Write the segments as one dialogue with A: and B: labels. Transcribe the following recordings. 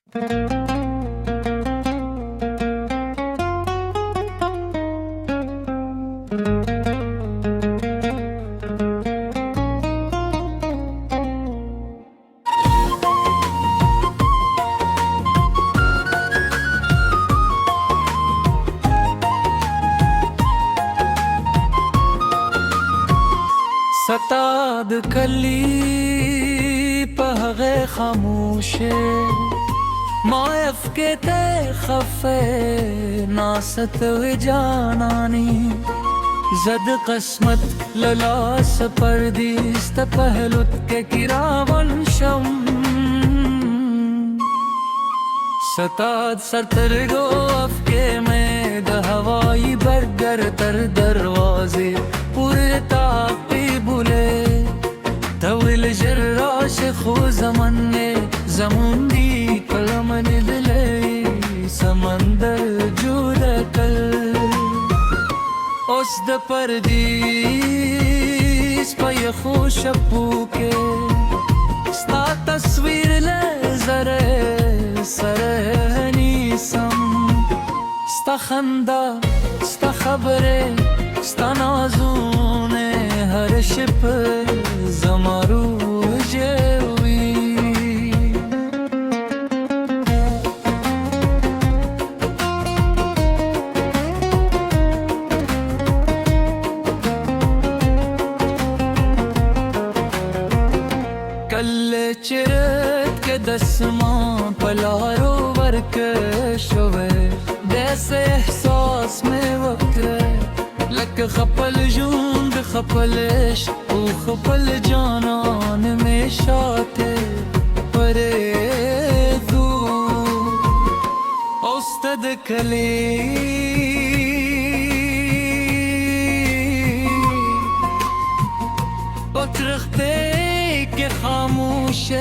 A: ستاد كلي بهغي خاموشة ما يفكت خفي ناست وجاناني زد قسمت للاس پردیست پهلوت کے کراون شم ستاد سرترگو افکے میں دہوائی برگر تر دروازے پورے تاقی بولے طویل جراش خو زمنے زموندی کلم ندلے سمندر جود کل اس د پردیس پی خوش پوکے ستا تصویر لے زرے سرہنی سم ستا خندہ ستا خبرے ستا نازونے ہر شپ زمارو جوی کل چرت کے دسمان پلارو ورک شوے جیسے احساس میں وقت لک خپل جوند خپلش او خپل جانان میں شاتے پرے دور استد کلی اترختے کہ خاموش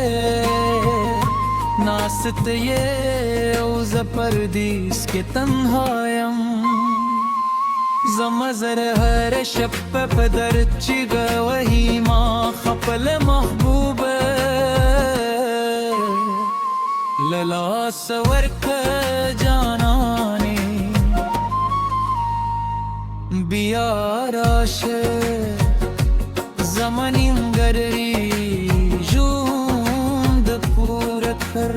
A: ناست یہ اوز پردیس کے تنہایم زمزر ہر شب پدر چگ وہی ما خپل محبوب للا سورک جانانی بیاراش زمانی گری جوند پورا کر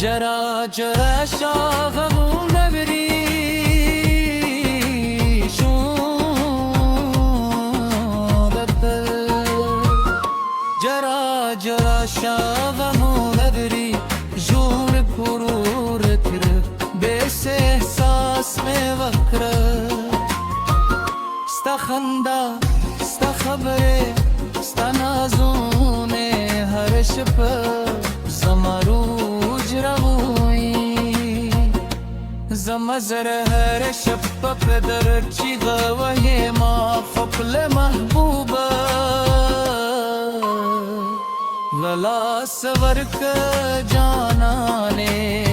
A: جرا جرا شاغمون نبری شوندت جرا جرا شاغمون نبری جور پرور تر بیس احساس میں وکر ستا خندہ ستا خبرے ستا نازونے ہر شپ زمارو زمزر ہر شب پدر چیغ وہی ما خپل محبوبہ للا سورک جانانے